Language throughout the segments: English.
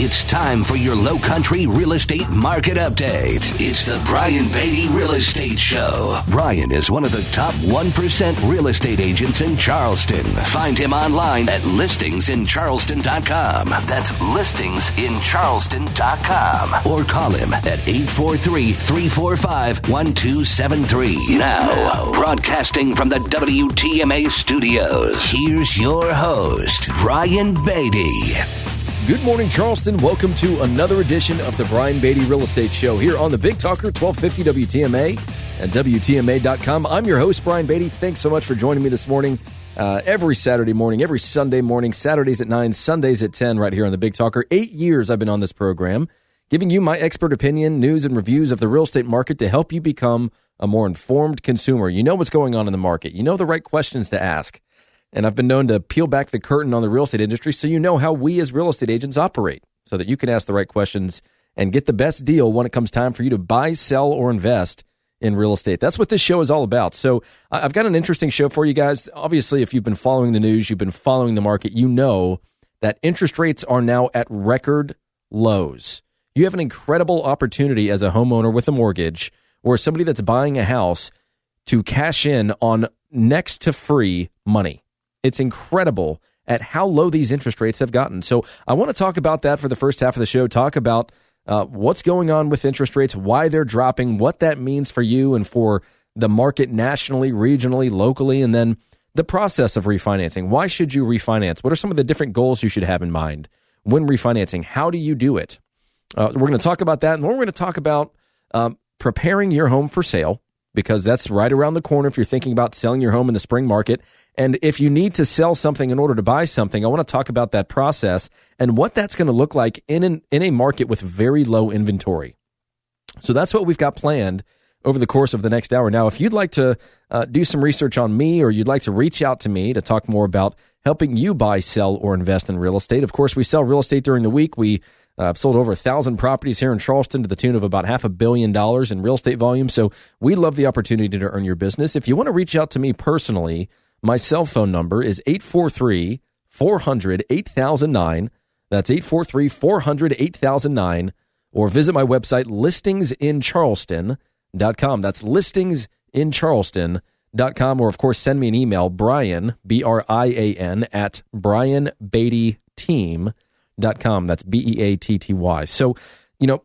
It's time for your Low Country real estate market update. It's the Brian Beatty Real Estate Show. Brian is one of the top 1% real estate agents in Charleston. Find him online at listingsincharleston.com. That's listingsincharleston.com. Or call him at 843-345-1273. Now, broadcasting from the WTMA studios, here's your host, Brian Beatty. Good morning, Charleston. Welcome to another edition of the Brian Beatty Real Estate Show here on the Big Talker, 1250 WTMA and WTMA.com. I'm your host, Brian Beatty. Thanks so much for joining me this morning. Every Saturday morning, every Sunday morning, Saturdays at 9, Sundays at 10, right here on the Big Talker. 8 years I've been on this program, giving you my expert opinion, news, and reviews of the real estate market to help you become a more informed consumer. You know what's going on in the market. You know the right questions to ask. And I've been known to peel back the curtain on the real estate industry so you know how we as real estate agents operate, so that you can ask the right questions and get the best deal when it comes time for you to buy, sell, or invest in real estate. That's what this show is all about. So I've got an interesting show for you guys. Obviously, if you've been following the news, you've been following the market, you know that interest rates are now at record lows. You have an incredible opportunity as a homeowner with a mortgage or somebody that's buying a house to cash in on next to free money. It's incredible at how low these interest rates have gotten. So I want to talk about that for the first half of the show, talk about what's going on with interest rates, why they're dropping, what that means for you and for the market nationally, regionally, locally, and then the process of refinancing. Why should you refinance? What are some of the different goals you should have in mind when refinancing? How do you do it? We're going to talk about that, and then we're going to talk about preparing your home for sale, because that's right around the corner if you're thinking about selling your home in the spring market. And if you need to sell something in order to buy something, I want to talk about that process and what that's going to look like in a market with very low inventory. So that's what we've got planned over the course of the next hour. Now, if you'd like to do some research on me, or you'd like to reach out to me to talk more about helping you buy, sell, or invest in real estate, of course, we sell real estate during the week. We sold over 1,000 properties here in Charleston to the tune of about $500 million in real estate volume. So we love the opportunity to earn your business. If you want to reach out to me personally, my cell phone number is 843-400-8009. That's 843-400-8009. Or visit my website, listingsincharleston.com. That's listingsincharleston.com. Or, of course, send me an email, Brian, B-R-I-A-N, at brianbeattyteam.com. That's B-E-A-T-T-Y. So, you know,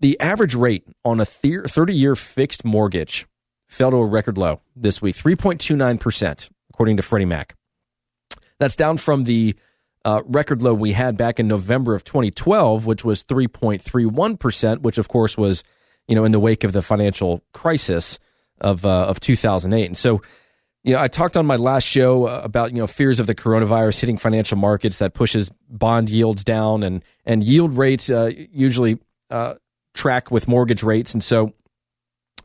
the average rate on a 30-year fixed mortgage fell to a record low this week, 3.29%, according to Freddie Mac. That's down from the record low we had back in November of 2012, which was 3.31%, which, of course, was, you know, in the wake of the financial crisis of 2008. And so, you know, I talked on my last show about, you know, fears of the coronavirus hitting financial markets that pushes bond yields down, and yield rates usually track with mortgage rates. And so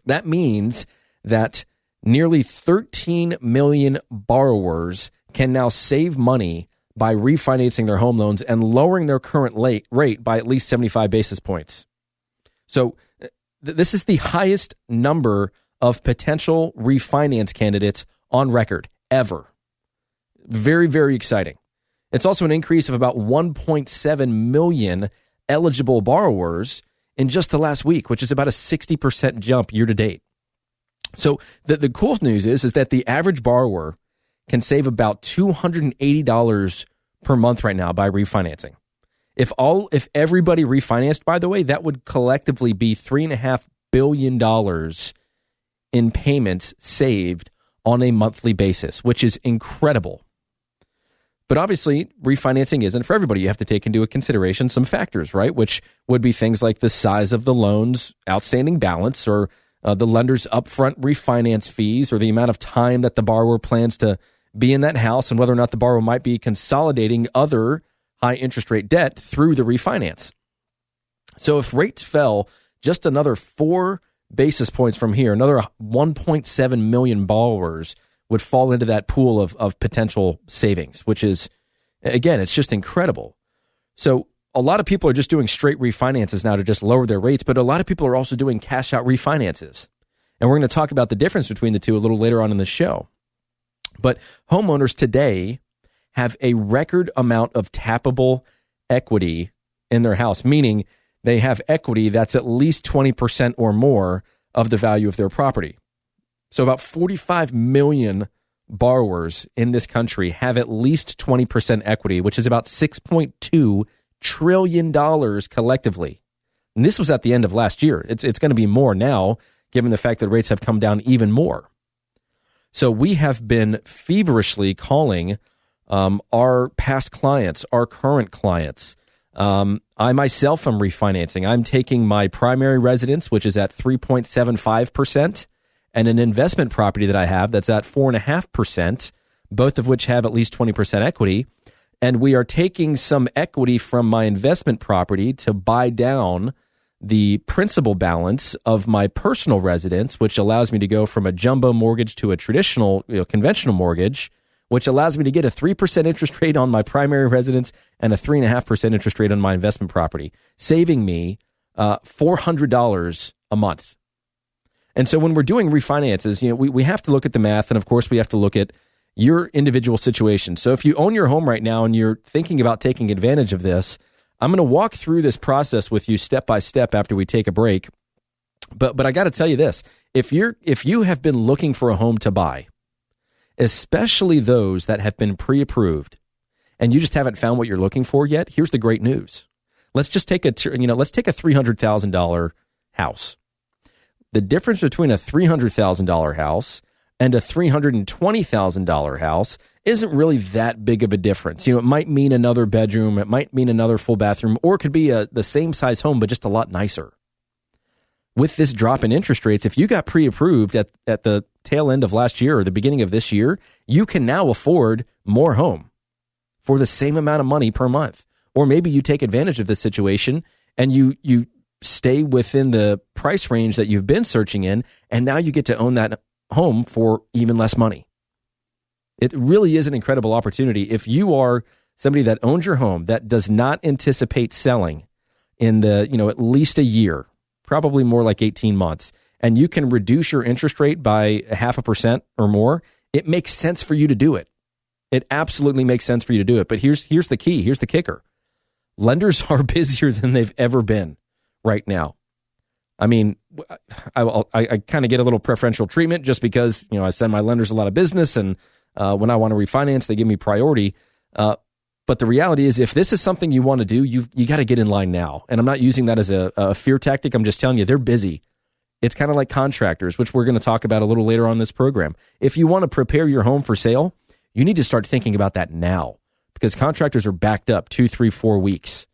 that means that nearly 13 million borrowers can now save money by refinancing their home loans and lowering their current rate by at least 75 basis points. So this is the highest number of potential refinance candidates on record ever. Very, very exciting. It's also an increase of about 1.7 million eligible borrowers in just the last week, which is about a 60% jump year to date. So the cool news is that the average borrower can save about $280 per month right now by refinancing. If everybody refinanced, by the way, that would collectively be $3.5 billion in payments saved on a monthly basis, which is incredible. But obviously, refinancing isn't for everybody. You have to take into consideration some factors, right? Which would be things like the size of the loan's outstanding balance, or the lender's upfront refinance fees, or the amount of time that the borrower plans to be in that house, and whether or not the borrower might be consolidating other high interest rate debt through the refinance. So if rates fell just another 4 basis points from here, another 1.7 million borrowers would fall into that pool of potential savings, which is, again, it's just incredible. So a lot of people are just doing straight refinances now to just lower their rates, but a lot of people are also doing cash out refinances. And we're going to talk about the difference between the two a little later on in the show. But homeowners today have a record amount of tappable equity in their house, meaning they have equity that's at least 20% or more of the value of their property. So about 45 million borrowers in this country have at least 20% equity, which is about $6.2 trillion collectively. And this was at the end of last year. It's going to be more now, given the fact that rates have come down even more. So we have been feverishly calling our past clients, our current clients. I myself am refinancing. I'm taking my primary residence, which is at 3.75%, and an investment property that I have that's at 4.5%, both of which have at least 20% equity. And we are taking some equity from my investment property to buy down the principal balance of my personal residence, which allows me to go from a jumbo mortgage to a traditional, conventional mortgage, which allows me to get a 3% interest rate on my primary residence and a 3.5% interest rate on my investment property, saving me $400 a month. And so when we're doing refinances, we have to look at the math, and of course we have to look at your individual situation. So if you own your home right now and you're thinking about taking advantage of this, I'm going to walk through this process with you step by step after we take a break. But I got to tell you this, if you have been looking for a home to buy, especially those that have been pre-approved, and you just haven't found what you're looking for yet, here's the great news. Let's just take a $300,000 house. The difference between a $300,000 house and a $320,000 house isn't really that big of a difference. It might mean another bedroom, it might mean another full bathroom, or it could be the same size home, but just a lot nicer. With this drop in interest rates, if you got pre-approved at the tail end of last year or the beginning of this year, you can now afford more home for the same amount of money per month. Or maybe you take advantage of this situation and you stay within the price range that you've been searching in, and now you get to own that home for even less money. It really is an incredible opportunity. If you are somebody that owns your home that does not anticipate selling in the, at least a year, probably more like 18 months, and you can reduce your interest rate by 0.5% or more, it makes sense for you to do it. It absolutely makes sense for you to do it. But here's the key. Here's the kicker. Lenders are busier than they've ever been right now. I mean, I kind of get a little preferential treatment just because, I send my lenders a lot of business, and when I want to refinance, they give me priority. But the reality is, if this is something you want to do, you got to get in line now. And I'm not using that as a fear tactic. I'm just telling you, they're busy. It's kind of like contractors, which we're going to talk about a little later on this program. If you want to prepare your home for sale, you need to start thinking about that now, because contractors are backed up 2, 3, 4 weeks,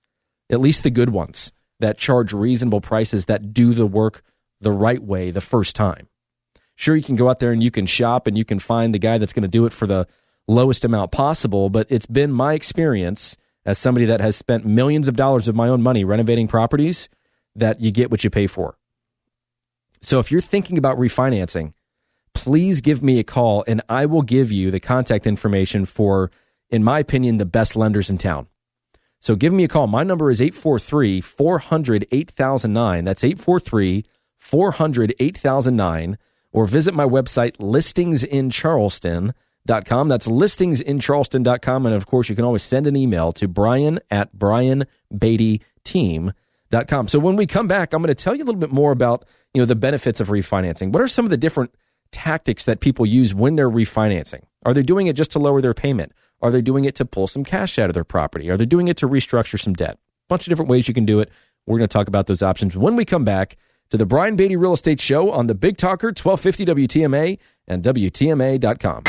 at least the good ones that charge reasonable prices, that do the work the right way the first time. Sure, you can go out there and you can shop and you can find the guy that's going to do it for the lowest amount possible, but it's been my experience as somebody that has spent millions of dollars of my own money renovating properties that you get what you pay for. So if you're thinking about refinancing, please give me a call and I will give you the contact information for, in my opinion, the best lenders in town. So give me a call. My number is 843-400-8009. That's 843-400-8009. Or visit my website, listingsincharleston.com. That's listingsincharleston.com. And of course, you can always send an email to brian@brianbeattyteam.com. So when we come back, I'm going to tell you a little bit more about, the benefits of refinancing. What are some of the different tactics that people use when they're refinancing? Are they doing it just to lower their payment? Are they doing it to pull some cash out of their property? Are they doing it to restructure some debt? A bunch of different ways you can do it. We're going to talk about those options when we come back to the Brian Beatty Real Estate Show on the Big Talker, 1250 WTMA and WTMA.com.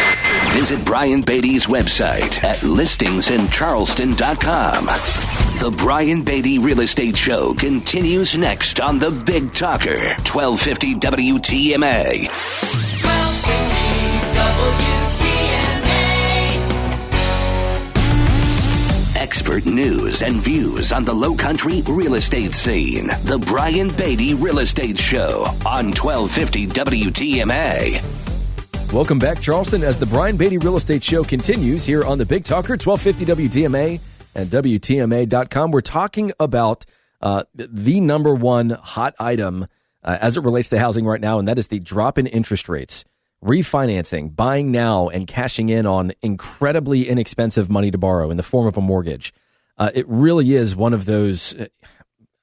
Visit Brian Beatty's website at listingsincharleston.com. The Brian Beatty Real Estate Show continues next on the Big Talker, 1250 WTMA. 1250 WTMA. Expert news and views on the Low Country real estate scene. The Brian Beatty Real Estate Show on 1250 WTMA. Welcome back, Charleston, as the Brian Beatty Real Estate Show continues here on the Big Talker, 1250 WTMA and WTMA.com. We're talking about the number one hot item as it relates to housing right now, and that is the drop in interest rates. Refinancing, buying now and cashing in on incredibly inexpensive money to borrow in the form of a mortgage. It really is one of those,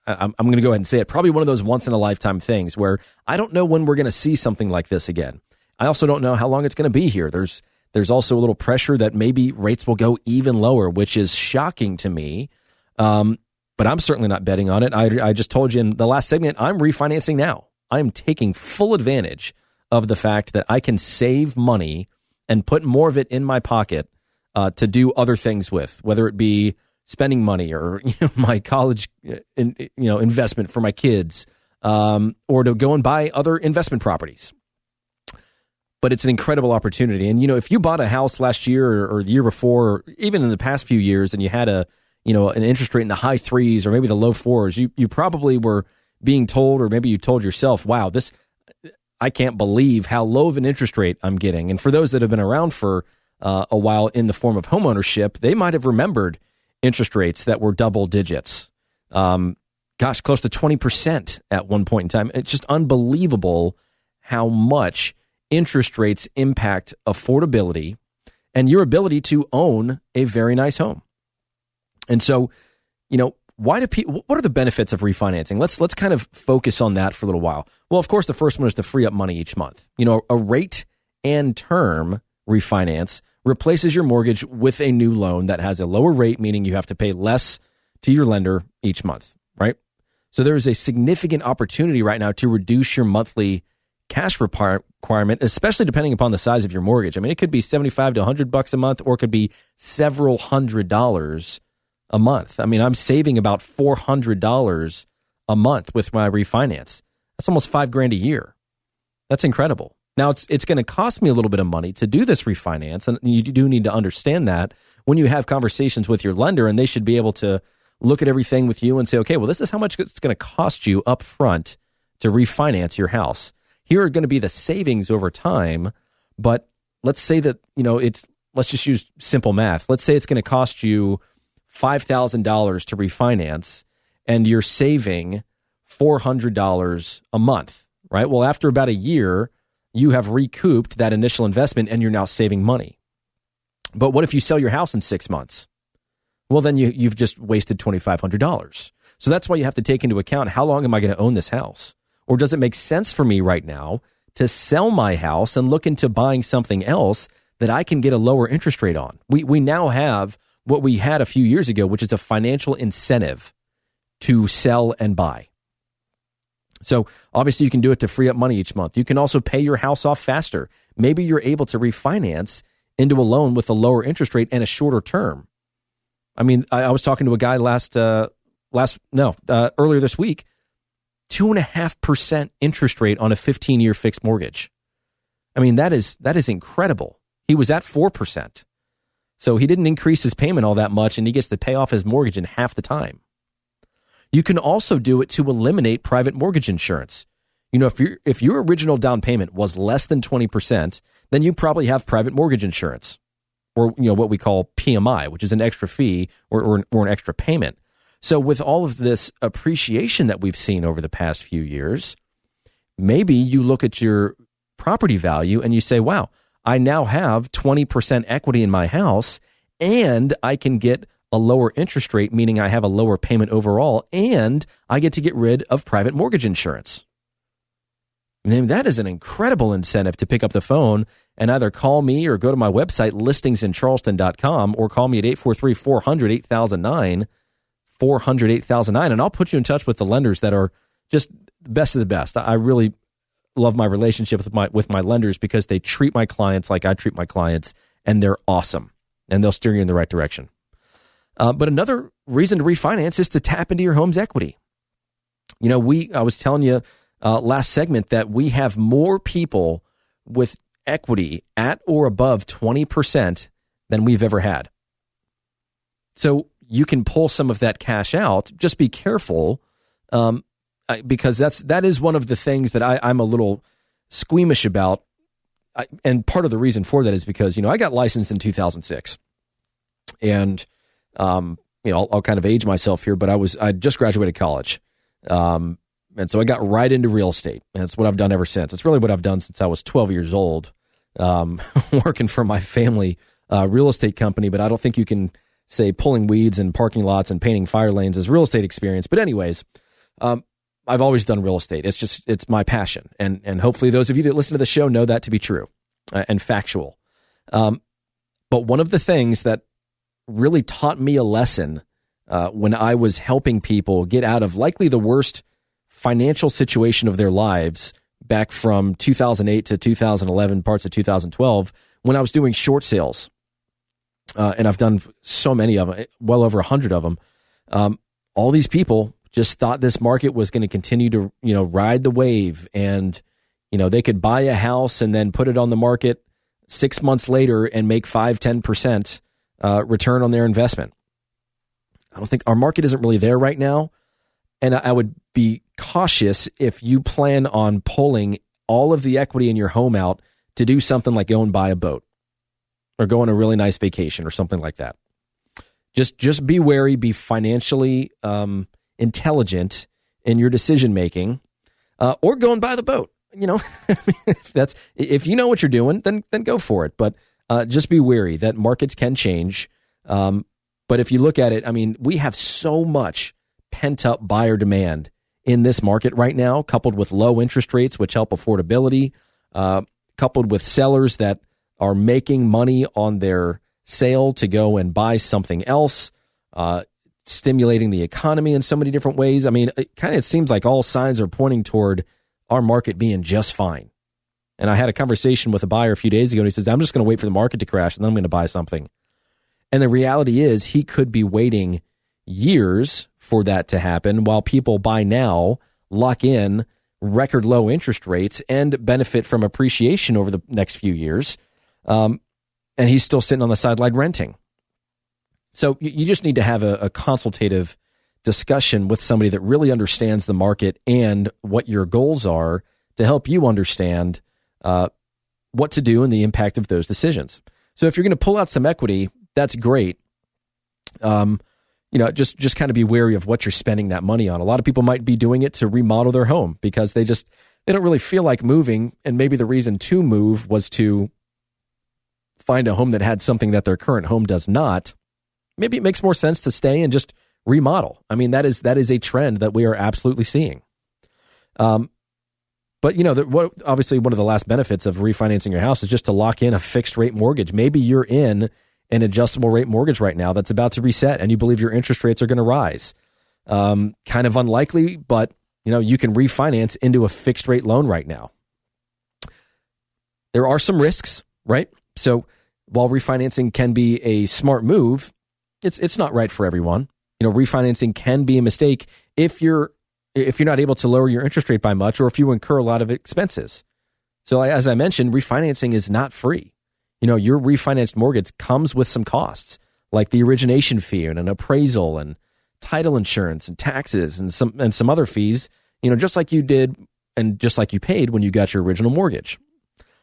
I'm going to go ahead and say it, probably one of those once-in-a-lifetime things where I don't know when we're going to see something like this again. I also don't know how long it's going to be here. There's also a little pressure that maybe rates will go even lower, which is shocking to me. But I'm certainly not betting on it. I just told you in the last segment, I'm refinancing now. I'm taking full advantage of the fact that I can save money and put more of it in my pocket to do other things with, whether it be spending money or my college investment for my kids, or to go and buy other investment properties. But it's an incredible opportunity. And, if you bought a house last year or the year before, or even in the past few years, and you had an interest rate in the high 3s or maybe the low 4s, you probably were being told, or maybe you told yourself, wow, I can't believe how low of an interest rate I'm getting. And for those that have been around for a while in the form of homeownership, they might have remembered interest rates that were double digits. Close to 20% at one point in time. It's just unbelievable how much interest rates impact affordability and your ability to own a very nice home. And so, what are the benefits of refinancing? Let's kind of focus on that for a little while. Well, of course, the first one is to free up money each month. A rate and term refinance replaces your mortgage with a new loan that has a lower rate, meaning you have to pay less to your lender each month, right? So there is a significant opportunity right now to reduce your monthly cash requirement, especially depending upon the size of your mortgage. I mean, it could be $75 to $100 a month, or it could be several $100s a month. I mean, I'm saving about $400 a month with my refinance. That's almost $5,000 a year. That's incredible. Now, it's going to cost me a little bit of money to do this refinance, and you do need to understand that when you have conversations with your lender, and they should be able to look at everything with you and say, okay, well, this is how much it's going to cost you up front to refinance your house. Here are going to be the savings over time, but let's say that, let's just use simple math. Let's say it's going to cost you $5,000 to refinance, and you're saving $400 a month, right? Well, after about a year, you have recouped that initial investment and you're now saving money. But what if you sell your house in 6 months? Well, then you've just wasted $2,500. So that's why you have to take into account, how long am I going to own this house? Or does it make sense for me right now to sell my house and look into buying something else that I can get a lower interest rate on? We now have what we had a few years ago, which is a financial incentive to sell and buy. So obviously you can do it to free up money each month. You can also pay your house off faster. Maybe you're able to refinance into a loan with a lower interest rate and a shorter term. I mean, I was talking to a guy earlier this week, 2.5% interest rate on a 15-year fixed mortgage. I mean, that is incredible. He was at 4%. So he didn't increase his payment all that much, and he gets to pay off his mortgage in half the time. You can also do it to eliminate private mortgage insurance. If your original down payment was less than 20%, then you probably have private mortgage insurance, or what we call PMI, which is an extra fee or an extra payment. So with all of this appreciation that we've seen over the past few years, maybe you look at your property value and you say, wow, I now have 20% equity in my house, and I can get a lower interest rate, meaning I have a lower payment overall, and I get to get rid of private mortgage insurance. I mean, that is an incredible incentive to pick up the phone and either call me or go to my website, listingsincharleston.com, or call me at 843-400-8009, 400-8009, and I'll put you in touch with the lenders that are just the best of the best. I really love my relationship with my lenders because they treat my clients like I treat my clients, and they're awesome, and they'll steer you in the right direction. But another reason to refinance is to tap into your home's equity. I was telling you last segment that we have more people with equity at or above 20% than we've ever had. So you can pull some of that cash out. Just be careful, because that is one of the things that I'm a little squeamish about. And part of the reason for that is because, I got licensed in 2006, and I'll kind of age myself here, but I just graduated college. And so I got right into real estate, and it's what I've done ever since. It's really what I've done since I was 12 years old, working for my family real estate company. But I don't think you can say pulling weeds in parking lots and painting fire lanes as real estate experience. But anyways, I've always done real estate. It's my passion. And hopefully those of you that listen to the show know that to be true and factual. But one of the things that really taught me a lesson when I was helping people get out of likely the worst financial situation of their lives back from 2008 to 2011, parts of 2012, when I was doing short sales. And I've done so many of them, well over 100 of them. All these people just thought this market was going to continue to, ride the wave, and, they could buy a house and then put it on the market 6 months later and make 5-10% return on their investment. I don't think our market isn't really there right now. And I would be cautious if you plan on pulling all of the equity in your home out to do something like go and buy a boat or go on a really nice vacation or something like that. Just be wary, be financially intelligent in your decision making, or go and buy the boat. If you know what you're doing, then go for it. But just be wary that markets can change. But if you look at it, we have so much pent-up buyer demand in this market right now, coupled with low interest rates, which help affordability, coupled with sellers that are making money on their sale to go and buy something else, stimulating the economy in so many different ways. It seems like all signs are pointing toward our market being just fine. And I had a conversation with a buyer a few days ago, and he says, I'm just going to wait for the market to crash, and then I'm going to buy something. And the reality is he could be waiting years for that to happen, while people buy now, lock in record low interest rates, and benefit from appreciation over the next few years. And he's still sitting on the sideline renting. So you just need to have a consultative discussion with somebody that really understands the market and what your goals are to help you understand what to do and the impact of those decisions. So if you're going to pull out some equity, that's great. Just kind of be wary of what you're spending that money on. A lot of people might be doing it to remodel their home because they don't really feel like moving. And maybe the reason to move was to find a home that had something that their current home does not. Maybe it makes more sense to stay and just remodel. That is a trend that we are absolutely seeing. But obviously one of the last benefits of refinancing your house is just to lock in a fixed rate mortgage. Maybe you're in an adjustable rate mortgage right now that's about to reset, and you believe your interest rates are going to rise. Kind of unlikely, but you can refinance into a fixed rate loan right now. There are some risks, right? So while refinancing can be a smart move, it's not right for everyone. Refinancing can be a mistake if you're not able to lower your interest rate by much, or if you incur a lot of expenses. So as I mentioned, refinancing is not free. Your refinanced mortgage comes with some costs, like the origination fee and an appraisal and title insurance and taxes and some other fees, just like you did and just like you paid when you got your original mortgage.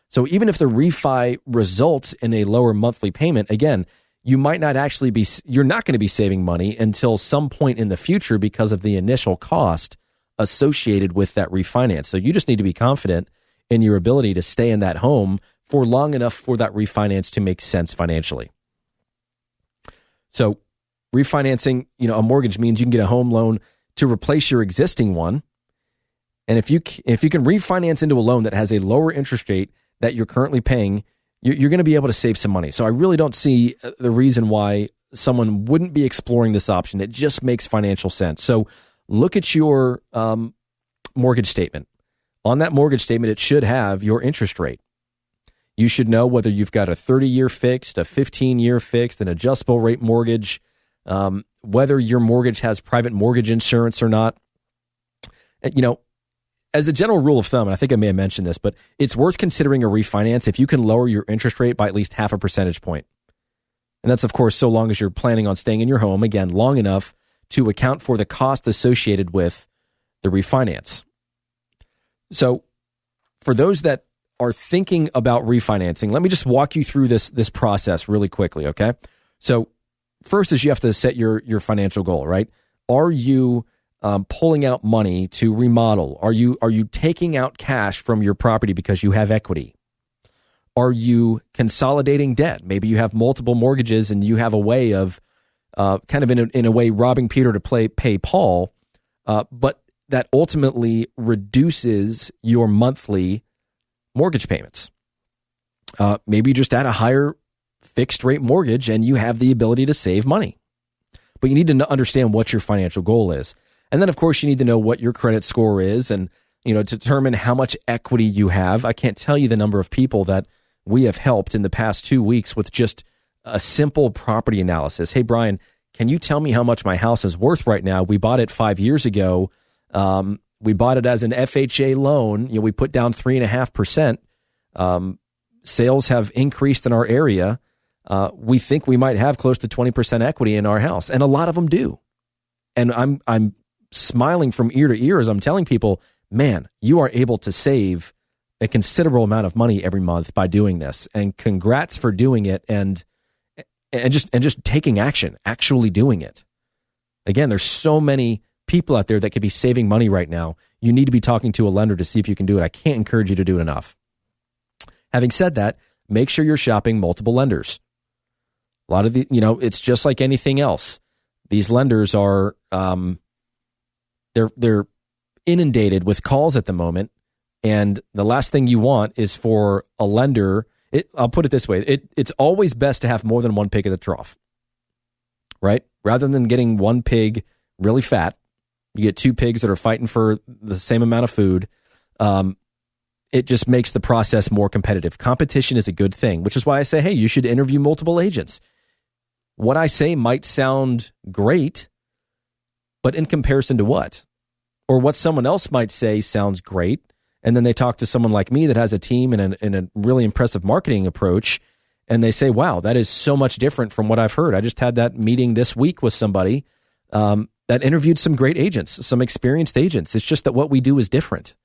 So even if the refi results in a lower monthly payment, again, you're not going to be saving money until some point in the future because of the initial cost associated with that refinance. So you just need to be confident in your ability to stay in that home for long enough for that refinance to make sense financially. So refinancing, a mortgage means you can get a home loan to replace your existing one. And if you can refinance into a loan that has a lower interest rate that you're currently paying, you're going to be able to save some money. So I really don't see the reason why someone wouldn't be exploring this option. It just makes financial sense. So look at your mortgage statement. On that mortgage statement, it should have your interest rate. You should know whether you've got a 30-year fixed, a 15-year fixed, an adjustable rate mortgage, whether your mortgage has private mortgage insurance or not. As a general rule of thumb, and I think I may have mentioned this, but it's worth considering a refinance if you can lower your interest rate by at least half a percentage point. And that's, of course, so long as you're planning on staying in your home, again, long enough to account for the cost associated with the refinance. So for those that are thinking about refinancing, let me just walk you through this process really quickly, okay? So first is you have to set your financial goal, right? Are you pulling out money to remodel? Are you taking out cash from your property because you have equity? Are you consolidating debt? Maybe you have multiple mortgages and you have a way of kind of in a way robbing Peter to pay Paul, but that ultimately reduces your monthly mortgage payments. Maybe you just add a higher fixed rate mortgage and you have the ability to save money. But you need to understand what your financial goal is. And then, of course, you need to know what your credit score is and, to determine how much equity you have. I can't tell you the number of people that we have helped in the past 2 weeks with just a simple property analysis. Hey, Brian, can you tell me how much my house is worth right now? We bought it 5 years ago. We bought it as an FHA loan. We put down 3.5%. Sales have increased in our area. We think we might have close to 20% equity in our house, and a lot of them do. And I'm smiling from ear to ear as I'm telling people, man, you are able to save a considerable amount of money every month by doing this. And congrats for doing it and just taking action, actually doing it. Again, there's so many people out there that could be saving money right now. You need to be talking to a lender to see if you can do it. I can't encourage you to do it enough. Having said that, make sure you're shopping multiple lenders. A lot of it's just like anything else. These lenders are, they're inundated with calls at the moment. And the last thing you want is for a lender. I'll put it this way. It's always best to have more than one pig at the trough, right? Rather than getting one pig really fat, you get two pigs that are fighting for the same amount of food. It just makes the process more competitive. Competition is a good thing, which is why I say, hey, you should interview multiple agents. What I say might sound great, but in comparison to what? Or what someone else might say sounds great, and then they talk to someone like me that has a team and a really impressive marketing approach, and they say, wow, that is so much different from what I've heard. I just had that meeting this week with somebody that interviewed some great agents, some experienced agents. It's just that what we do is different.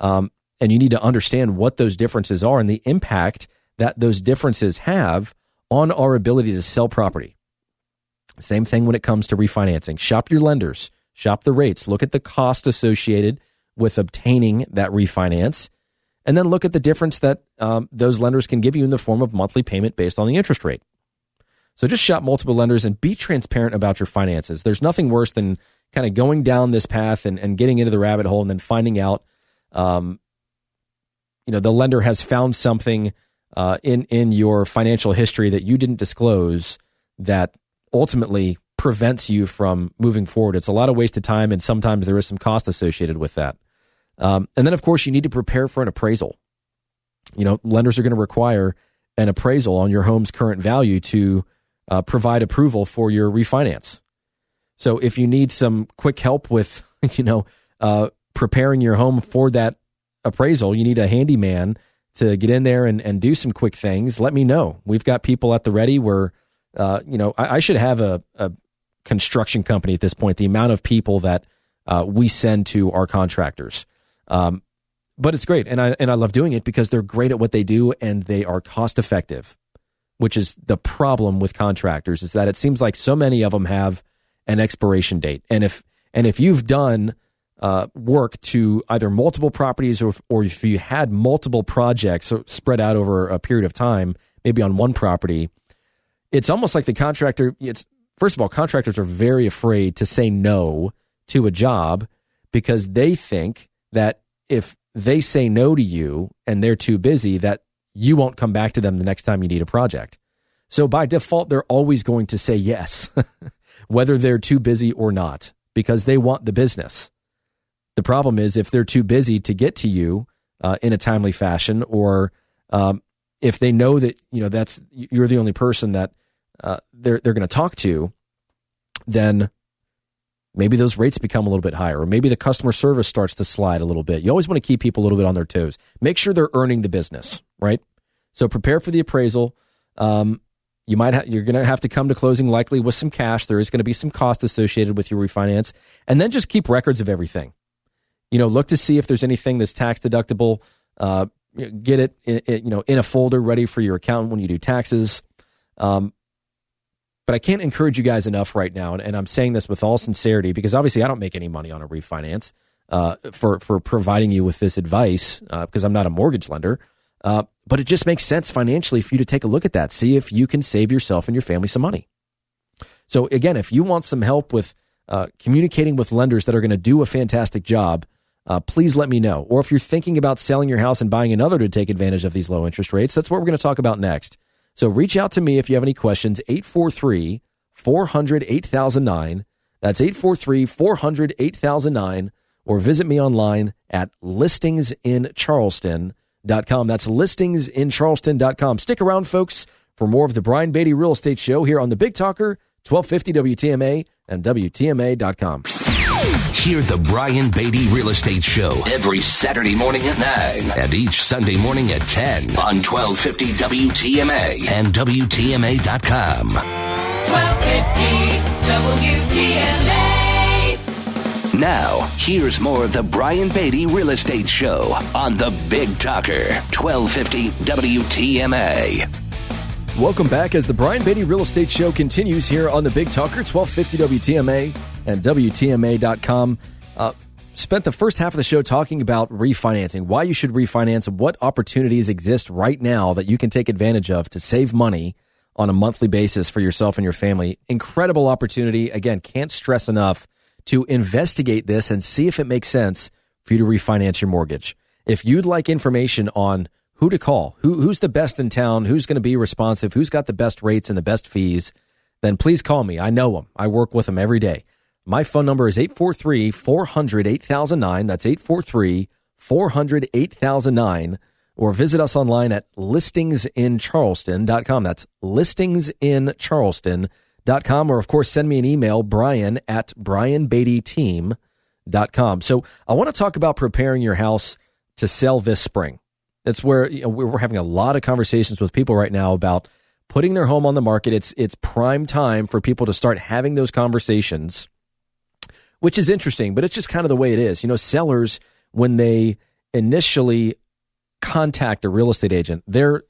And you need to understand what those differences are and the impact that those differences have on our ability to sell property. Same thing when it comes to refinancing. Shop your lenders, shop the rates, look at the cost associated with obtaining that refinance, and then look at the difference that those lenders can give you in the form of monthly payment based on the interest rate. So just shop multiple lenders and be transparent about your finances. There's nothing worse than kind of going down this path and getting into the rabbit hole and then finding out the lender has found something in your financial history that you didn't disclose that ultimately prevents you from moving forward. It's a lot of wasted time, and sometimes there is some cost associated with that. And then, of course, you need to prepare for an appraisal. Lenders are going to require an appraisal on your home's current value to provide approval for your refinance. So if you need some quick help with, preparing your home for that appraisal, you need a handyman to get in there and do some quick things. Let me know. We've got people at the ready where, I should have a construction company at this point, the amount of people that we send to our contractors. But it's great. And I love doing it because they're great at what they do and they are cost effective, which is the problem with contractors, is that it seems like so many of them have an expiration date. And if you've done work to either multiple properties or if you had multiple projects spread out over a period of time, maybe on one property, it's almost like the contractor, first of all, contractors are very afraid to say no to a job because they think that if they say no to you and they're too busy, that you won't come back to them the next time you need a project. So by default, they're always going to say yes, whether they're too busy or not, because they want the business. The problem is if they're too busy to get to you in a timely fashion, or if they know that you're the only person that they're going to talk to, then maybe those rates become a little bit higher, or maybe the customer service starts to slide a little bit. You always want to keep people a little bit on their toes. Make sure they're earning the business, right? So prepare for the appraisal. You're going to have to come to closing likely with some cash. There is going to be some cost associated with your refinance, and then just keep records of everything. Look to see if there's anything that's tax deductible. Get it, in a folder ready for your accountant when you do taxes. But I can't encourage you guys enough right now, and I'm saying this with all sincerity because obviously I don't make any money on a refinance for providing you with this advice because I'm not a mortgage lender. But it just makes sense financially for you to take a look at that, see if you can save yourself and your family some money. So again, if you want some help with communicating with lenders that are going to do a fantastic job, please let me know. Or if you're thinking about selling your house and buying another to take advantage of these low interest rates, that's what we're going to talk about next. So reach out to me if you have any questions, 843-400-8009. That's 843-400-8009. Or visit me online at listingsincharleston.com. That's listingsincharleston.com. Stick around, folks, for more of the Brian Beatty Real Estate Show here on the Big Talker, 1250 WTMA and WTMA.com. Hear the Brian Beatty Real Estate Show every Saturday morning at 9 and each Sunday morning at 10 on 1250 WTMA and WTMA.com. 1250 WTMA. Now, here's more of the Brian Beatty Real Estate Show on the Big Talker, 1250 WTMA. Welcome back as the Brian Beatty Real Estate Show continues here on the Big Talker, 1250 WTMA and WTMA.com. Spent the first half of the show talking about refinancing, why you should refinance, and what opportunities exist right now that you can take advantage of to save money on a monthly basis for yourself and your family. Incredible opportunity. Again, can't stress enough to investigate this and see if it makes sense for you to refinance your mortgage. If you'd like information on who to call, who's the best in town, who's going to be responsive, who's got the best rates and the best fees, then please call me. I know them. I work with them every day. My phone number is 843-400-8009. That's 843-400-8009. Or visit us online at listingsincharleston.com. That's listingsincharleston.com. Or, of course, send me an email, brian@brianbeattyteam.com. So I want to talk about preparing your house to sell this spring. That's where we're having a lot of conversations with people right now about putting their home on the market. It's prime time for people to start having those conversations, which is interesting, but it's just kind of the way it is. Sellers, when they initially contact a real estate agent, their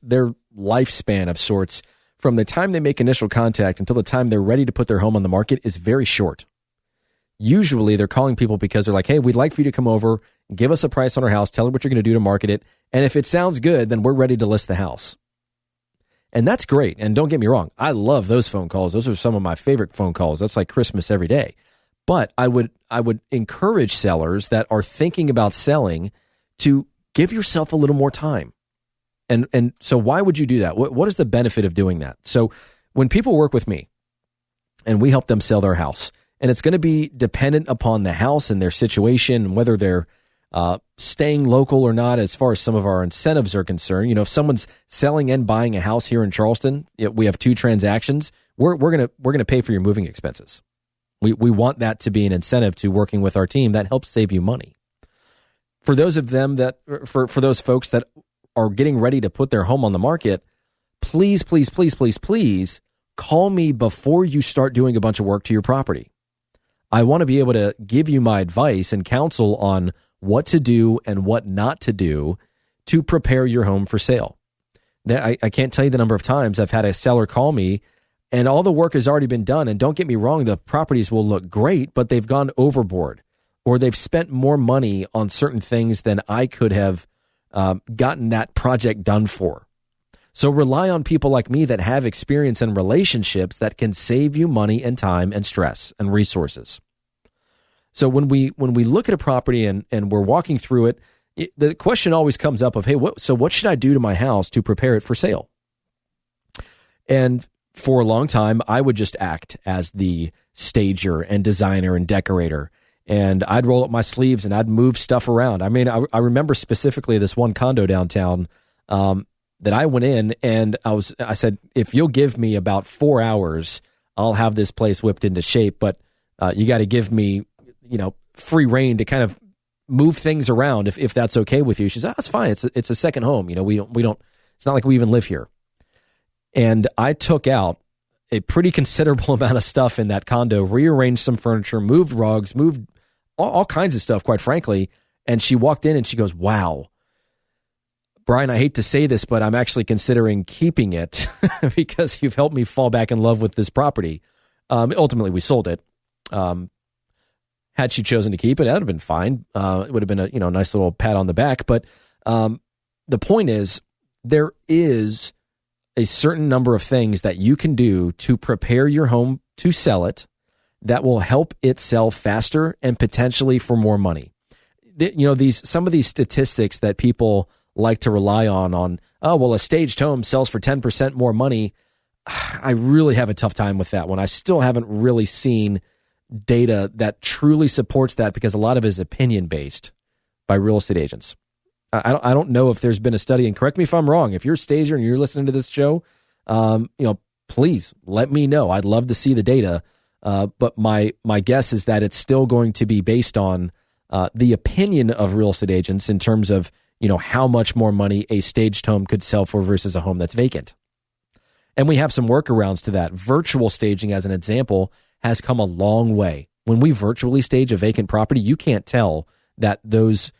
lifespan of sorts from the time they make initial contact until the time they're ready to put their home on the market is very short. Usually they're calling people because they're like, hey, we'd like for you to come over, give us a price on our house, tell us what you're going to do to market it, and if it sounds good, then we're ready to list the house. And that's great, and don't get me wrong, I love those phone calls. Those are some of my favorite phone calls. That's like Christmas every day. But I would encourage sellers that are thinking about selling to give yourself a little more time. And so why would you do that? What is the benefit of doing that? So when people work with me and we help them sell their house, and it's going to be dependent upon the house and their situation and whether they're staying local or not as far as some of our incentives are concerned. If someone's selling and buying a house here in Charleston, we have two transactions, we're going to pay for your moving expenses. We want that to be an incentive to working with our team that helps save you money. For those of them for those folks that are getting ready to put their home on the market, please, please, please, please, please call me before you start doing a bunch of work to your property. I want to be able to give you my advice and counsel on what to do and what not to do to prepare your home for sale. I can't tell you the number of times I've had a seller call me and all the work has already been done. And don't get me wrong, the properties will look great, but they've gone overboard or they've spent more money on certain things than I could have gotten that project done for. So rely on people like me that have experience and relationships that can save you money and time and stress and resources. So when we look at a property and we're walking through it, the question always comes up of, hey, what should I do to my house to prepare it for sale? And for a long time, I would just act as the stager and designer and decorator. And I'd roll up my sleeves and I'd move stuff around. I mean, I remember specifically this one condo downtown that I went in and I said, if you'll give me about 4 hours, I'll have this place whipped into shape. But you got to give me, free reign to kind of move things around if that's okay with you. She said, that's fine. It's a second home. We don't. It's not like we even live here. And I took out a pretty considerable amount of stuff in that condo, rearranged some furniture, moved rugs, moved all kinds of stuff, quite frankly. And she walked in and she goes, wow, Brian, I hate to say this, but I'm actually considering keeping it because you've helped me fall back in love with this property. Ultimately, we sold it. Had she chosen to keep it, that would have been fine. It would have been a nice little pat on the back. But the point is, there is a certain number of things that you can do to prepare your home to sell it that will help it sell faster and potentially for more money. Some of these statistics that people like to rely on, oh, well, a staged home sells for 10% more money. I really have a tough time with that one. I still haven't really seen data that truly supports that because a lot of it is opinion based by real estate agents. I don't know if there's been a study, and correct me if I'm wrong. If you're a stager and you're listening to this show, please let me know. I'd love to see the data. But my guess is that it's still going to be based on the opinion of real estate agents in terms of, how much more money a staged home could sell for versus a home that's vacant. And we have some workarounds to that. Virtual staging, as an example, has come a long way. When we virtually stage a vacant property, you can't tell that those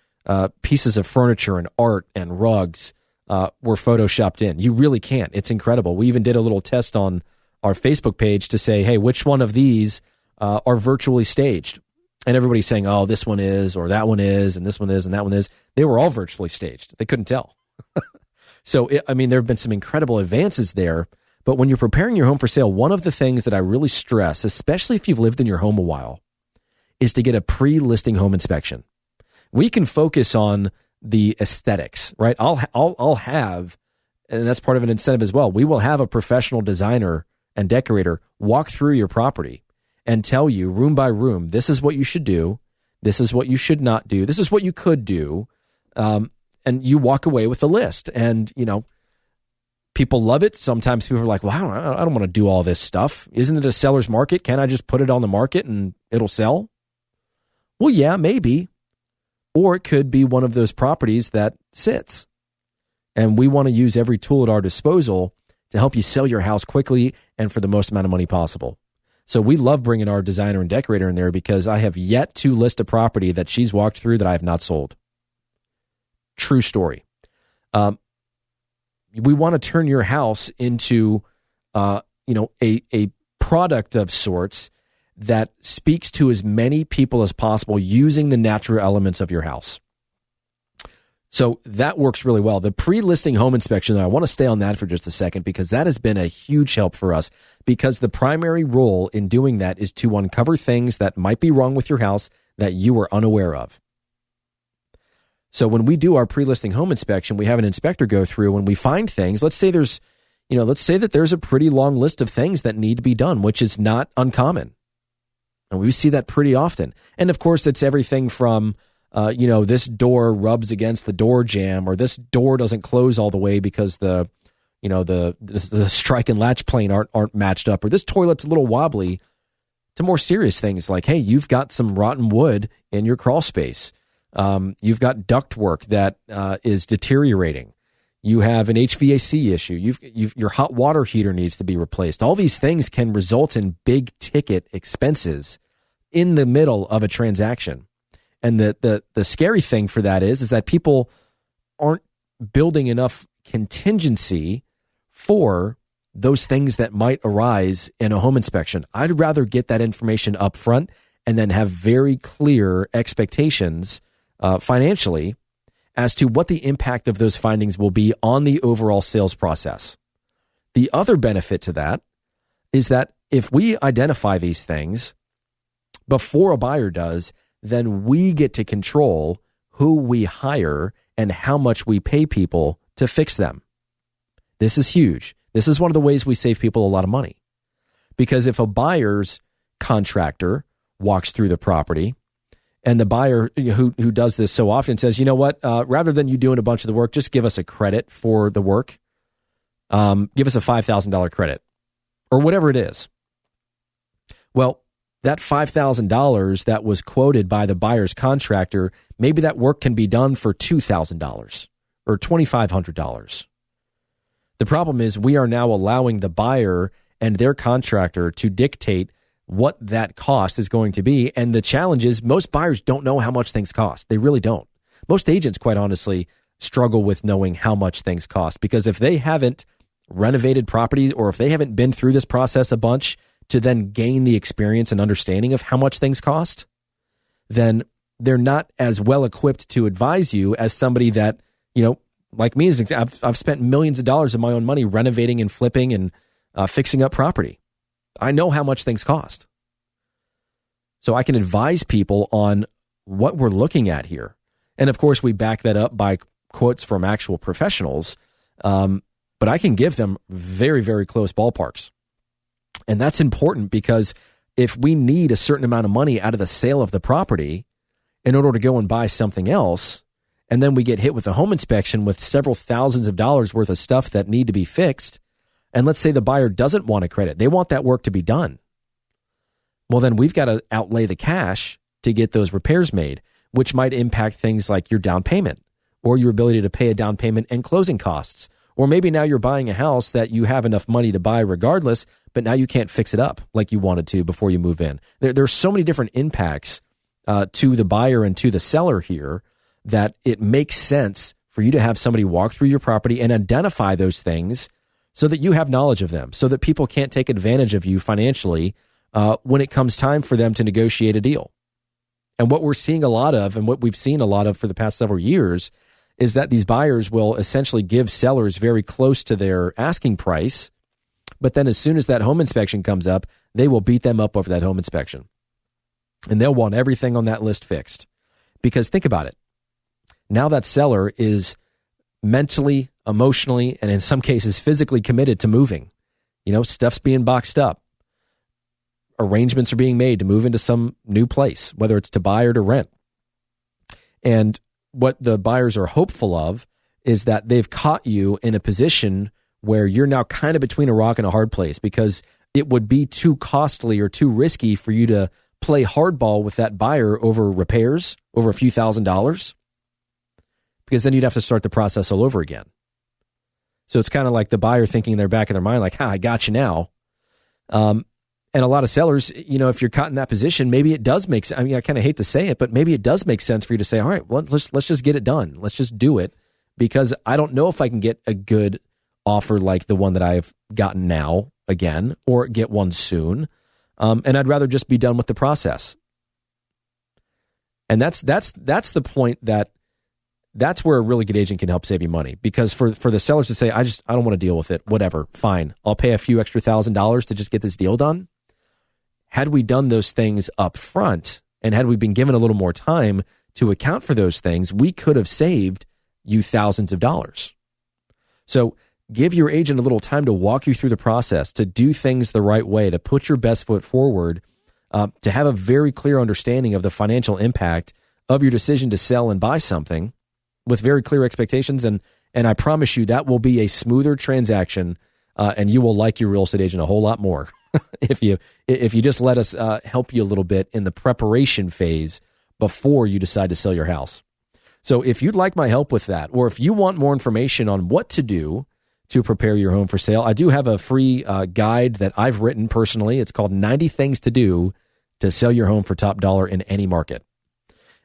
pieces of furniture and art and rugs were photoshopped in. You really can't. It's incredible. We even did a little test on our Facebook page to say, hey, which one of these are virtually staged? And everybody's saying, oh, this one is, or that one is, and this one is, and that one is. They were all virtually staged. They couldn't tell. So, there have been some incredible advances there. But when you're preparing your home for sale, one of the things that I really stress, especially if you've lived in your home a while, is to get a pre-listing home inspection. We can focus on the aesthetics, right? I'll have, and that's part of an incentive as well. We will have a professional designer and decorator walk through your property and tell you room by room, this is what you should do. This is what you should not do. This is what you could do. And you walk away with a list. And, people love it. Sometimes people are like, well, I don't want to do all this stuff. Isn't it a seller's market? Can't I just put it on the market and it'll sell? Well, yeah, maybe. Or it could be one of those properties that sits. And we want to use every tool at our disposal to help you sell your house quickly and for the most amount of money possible. So we love bringing our designer and decorator in there because I have yet to list a property that she's walked through that I have not sold. True story. We want to turn your house into, a product of sorts that speaks to as many people as possible using the natural elements of your house. So that works really well. The pre-listing home inspection, I want to stay on that for just a second because that has been a huge help for us because the primary role in doing that is to uncover things that might be wrong with your house that you are unaware of. So when we do our pre-listing home inspection, we have an inspector go through and we find things. Let's say that there's a pretty long list of things that need to be done, which is not uncommon. And we see that pretty often. And of course, it's everything from this door rubs against the door jamb, or this door doesn't close all the way because the strike and latch plane aren't matched up, or this toilet's a little wobbly, to more serious things like, hey, you've got some rotten wood in your crawl space. You've got ductwork that is deteriorating. You have an HVAC issue. Your hot water heater needs to be replaced. All these things can result in big ticket expenses in the middle of a transaction. And the scary thing for that is that people aren't building enough contingency for those things that might arise in a home inspection. I'd rather get that information up front and then have very clear expectations financially as to what the impact of those findings will be on the overall sales process. The other benefit to that is that if we identify these things before a buyer does, then we get to control who we hire and how much we pay people to fix them. This is huge. This is one of the ways we save people a lot of money. Because if a buyer's contractor walks through the property and the buyer who does this so often says, you know what, rather than you doing a bunch of the work, just give us a credit for the work. Give us a $5,000 credit or whatever it is. Well, that $5,000 that was quoted by the buyer's contractor, maybe that work can be done for $2,000 or $2,500. The problem is we are now allowing the buyer and their contractor to dictate what that cost is going to be. And the challenge is most buyers don't know how much things cost. They really don't. Most agents, quite honestly, struggle with knowing how much things cost because if they haven't renovated properties or if they haven't been through this process a bunch to then gain the experience and understanding of how much things cost, then they're not as well equipped to advise you as somebody that, like me, I've spent millions of dollars of my own money renovating and flipping and fixing up property. I know how much things cost. So I can advise people on what we're looking at here. And of course, we back that up by quotes from actual professionals. But I can give them very, very close ballparks. And that's important because if we need a certain amount of money out of the sale of the property in order to go and buy something else, and then we get hit with a home inspection with several thousands of dollars worth of stuff that need to be fixed, and let's say the buyer doesn't want a credit, they want that work to be done. Well, then we've got to outlay the cash to get those repairs made, which might impact things like your down payment or your ability to pay a down payment and closing costs. Or maybe now you're buying a house that you have enough money to buy regardless, but now you can't fix it up like you wanted to before you move in. There's so many different impacts to the buyer and to the seller here that it makes sense for you to have somebody walk through your property and identify those things so that you have knowledge of them, so that people can't take advantage of you financially when it comes time for them to negotiate a deal. And what we're seeing a lot of, and what we've seen a lot of for the past several years, is that these buyers will essentially give sellers very close to their asking price, but then as soon as that home inspection comes up, they will beat them up over that home inspection. And they'll want everything on that list fixed. Because think about it. Now that seller is mentally, emotionally, and in some cases physically committed to moving. You know, stuff's being boxed up. Arrangements are being made to move into some new place, whether it's to buy or to rent. And what the buyers are hopeful of is that they've caught you in a position where you're now kind of between a rock and a hard place, because it would be too costly or too risky for you to play hardball with that buyer over repairs, over a few $1,000s, because then you'd have to start the process all over again. So it's kind of like the buyer thinking in their back of their mind, like, I got you now. And a lot of sellers, you know, if you're caught in that position, maybe it does make sense. I mean, I kind of hate to say it, but maybe it does make sense for you to say, all right, well, let's just get it done. Let's just do it, because I don't know if I can get a good offer like the one that I've gotten now again, or get one soon. And I'd rather just be done with the process. And that's the point that's where a really good agent can help save you money, because for the sellers to say, I don't want to deal with it. Whatever. Fine. I'll pay a few extra $1,000s to just get this deal done. Had we done those things up front, and had we been given a little more time to account for those things, we could have saved you thousands of dollars. So give your agent a little time to walk you through the process, to do things the right way, to put your best foot forward, to have a very clear understanding of the financial impact of your decision to sell and buy something with very clear expectations. And I promise you that will be a smoother transaction, and you will like your real estate agent a whole lot more if you just let us help you a little bit in the preparation phase before you decide to sell your house. So if you'd like my help with that, or if you want more information on what to do to prepare your home for sale, I do have a free guide that I've written personally. It's called 90 Things to Do to Sell Your Home for Top Dollar in Any Market.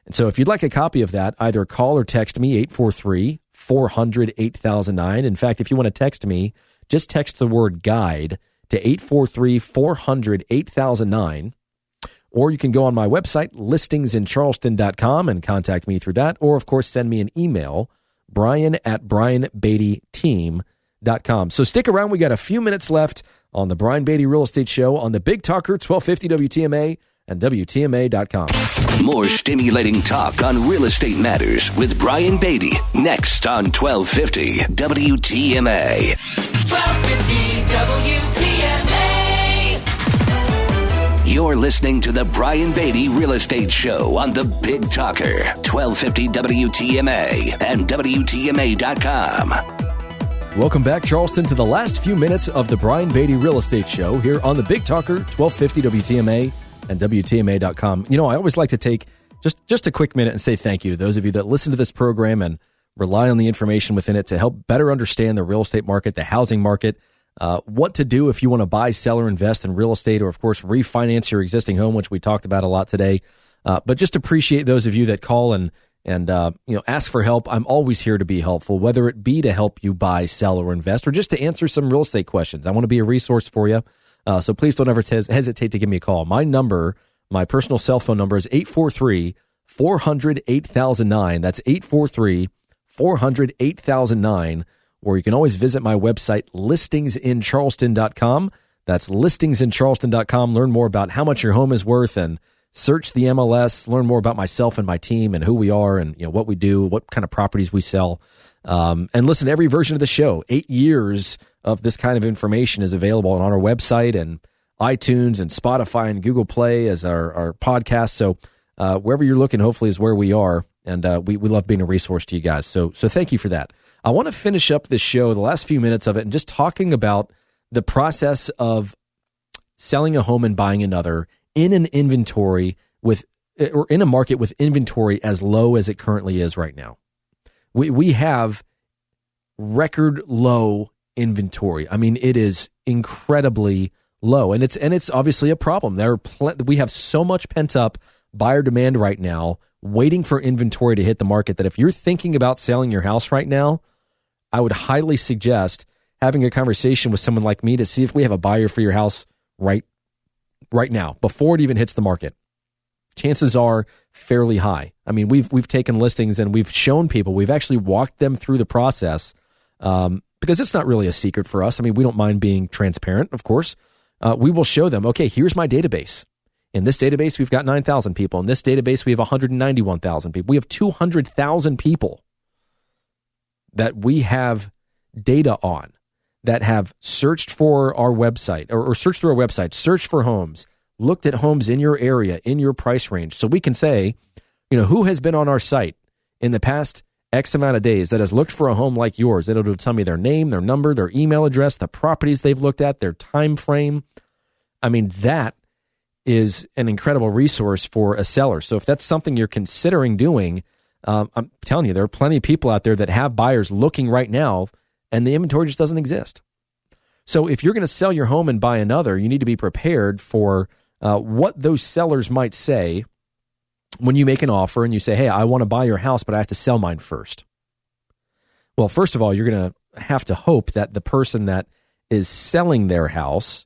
And so if you'd like a copy of that, either call or text me 843-400-8009. In fact, if you want to text me, just text the word guide to 843-400-8009. Or you can go on my website, listingsincharleston.com, and contact me through that. Or, of course, send me an email, brian@brianbeattyteam.com. So stick around. We got a few minutes left on the Brian Beatty Real Estate Show on the Big Talker, 1250 WTMA and WTMA.com. More stimulating talk on real estate matters with Brian Beatty next on 1250 WTMA. 1250 WTMA. You're listening to the Brian Beatty Real Estate Show on the Big Talker, 1250 WTMA and WTMA.com. Welcome back, Charleston, to the last few minutes of the Brian Beatty Real Estate Show here on the Big Talker, 1250 WTMA and WTMA.com. You know, I always like to take just a quick minute and say thank you to those of you that listen to this program and rely on the information within it to help better understand the real estate market, the housing market, what to do if you want to buy, sell, or invest in real estate, or, of course, refinance your existing home, which we talked about a lot today. But just appreciate those of you that call and ask for help. I'm always here to be helpful, whether it be to help you buy, sell, or invest, or just to answer some real estate questions. I want to be a resource for you. So please don't ever hesitate to give me a call. My number, my personal cell phone number is 843-400-8009. That's 843-400-8009. Or you can always visit my website, listingsincharleston.com. That's listingsincharleston.com. Learn more about how much your home is worth and search the MLS. Learn more about myself and my team and who we are and what we do, what kind of properties we sell. And listen to every version of the show. 8 years of this kind of information is available on our website and iTunes and Spotify and Google Play as our podcast. So wherever you're looking, hopefully is where we are. And we love being a resource to you guys. So thank you for that. I want to finish up this show, the last few minutes of it, and just talking about the process of selling a home and buying another in an inventory or in a market with inventory as low as it currently is right now. We have record low inventory. I mean, it is incredibly low, and it's obviously a problem. We have so much pent up buyer demand right now, waiting for inventory to hit the market, that if you're thinking about selling your house right now, I would highly suggest having a conversation with someone like me to see if we have a buyer for your house right now before it even hits the market. Chances are fairly high. I mean, we've taken listings and we've shown people, we've actually walked them through the process because it's not really a secret for us. I mean, we don't mind being transparent, of course. We will show them, okay, here's my database. In this database, we've got 9,000 people. In this database, we have 191,000 people. We have 200,000 people that we have data on that have searched for our website or searched through our website, searched for homes, looked at homes in your area, in your price range. So we can say, who has been on our site in the past X amount of days that has looked for a home like yours. It'll tell me their name, their number, their email address, the properties they've looked at, their time frame. I mean, that is an incredible resource for a seller. So if that's something you're considering doing, I'm telling you, there are plenty of people out there that have buyers looking right now, and the inventory just doesn't exist. So if you're going to sell your home and buy another, you need to be prepared for what those sellers might say when you make an offer and you say, hey, I want to buy your house, but I have to sell mine first. Well, first of all, you're going to have to hope that the person that is selling their house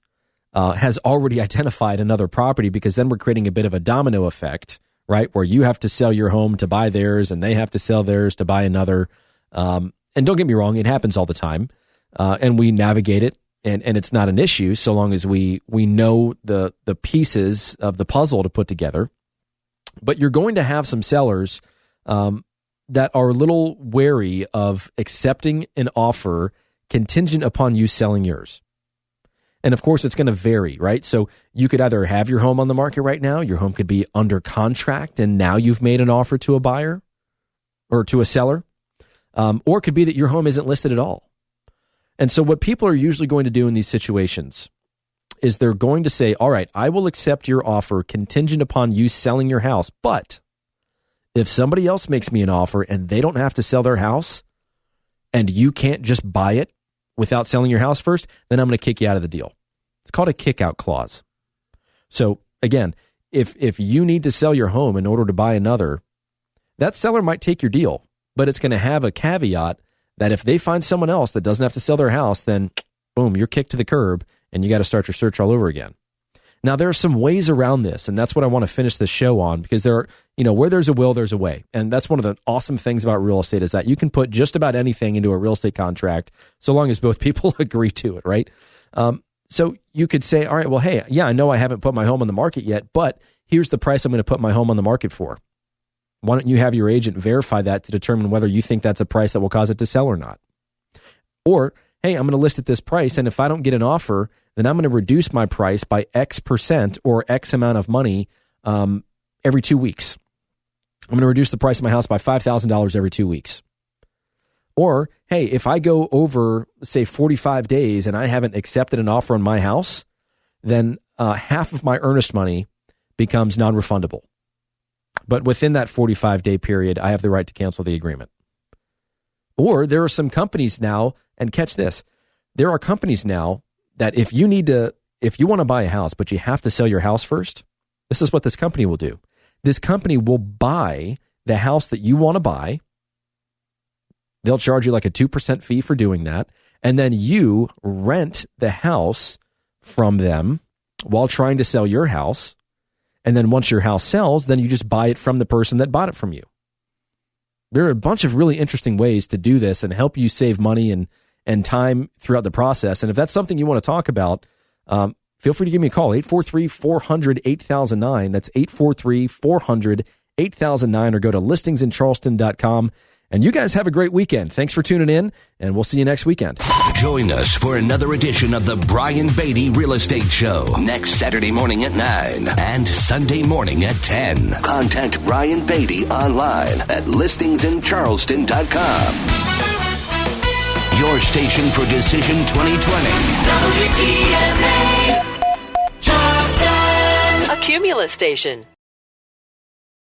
has already identified another property, because then we're creating a bit of a domino effect, right? Where you have to sell your home to buy theirs and they have to sell theirs to buy another. And don't get me wrong, it happens all the time. And we navigate it, and it's not an issue so long as we know the pieces of the puzzle to put together. But you're going to have some sellers that are a little wary of accepting an offer contingent upon you selling yours. And of course, it's going to vary, right? So you could either have your home on the market right now, your home could be under contract, and now you've made an offer to a buyer or to a seller, or it could be that your home isn't listed at all. And so what people are usually going to do in these situations is they're going to say, all right, I will accept your offer contingent upon you selling your house, but if somebody else makes me an offer and they don't have to sell their house and you can't just buy it without selling your house first, then I'm going to kick you out of the deal. It's called a kick-out clause. So again, if you need to sell your home in order to buy another, that seller might take your deal, but it's going to have a caveat that if they find someone else that doesn't have to sell their house, then boom, you're kicked to the curb and you got to start your search all over again. Now, there are some ways around this, and that's what I want to finish this show on, because there are, where there's a will, there's a way. And that's one of the awesome things about real estate, is that you can put just about anything into a real estate contract so long as both people agree to it, right? So you could say, all right, well, hey, yeah, I know I haven't put my home on the market yet, but here's the price I'm going to put my home on the market for. Why don't you have your agent verify that to determine whether you think that's a price that will cause it to sell or not? Or, hey, I'm going to list at this price, and if I don't get an offer, then I'm going to reduce my price by X% or X amount of money every 2 weeks. I'm going to reduce the price of my house by $5,000 every 2 weeks. Or, hey, if I go over, say, 45 days and I haven't accepted an offer on my house, then half of my earnest money becomes non-refundable. But within that 45-day period, I have the right to cancel the agreement. Or there are some companies now, and catch this, there are companies now that if you want to buy a house, but you have to sell your house first, this is what this company will do. This company will buy the house that you want to buy. They'll charge you like a 2% fee for doing that. And then you rent the house from them while trying to sell your house. And then once your house sells, then you just buy it from the person that bought it from you. There are a bunch of really interesting ways to do this and help you save money and time throughout the process. And if that's something you want to talk about, feel free to give me a call, 843-400-8009. That's 843-400-8009, or go to listingsincharleston.com. And you guys have a great weekend. Thanks for tuning in, and we'll see you next weekend. Join us for another edition of the Brian Beatty Real Estate Show next Saturday morning at 9 and Sunday morning at 10. Contact Brian Beatty online at listingsincharleston.com. Your station for Decision 2020. WTMA Charleston. A Cumulus station.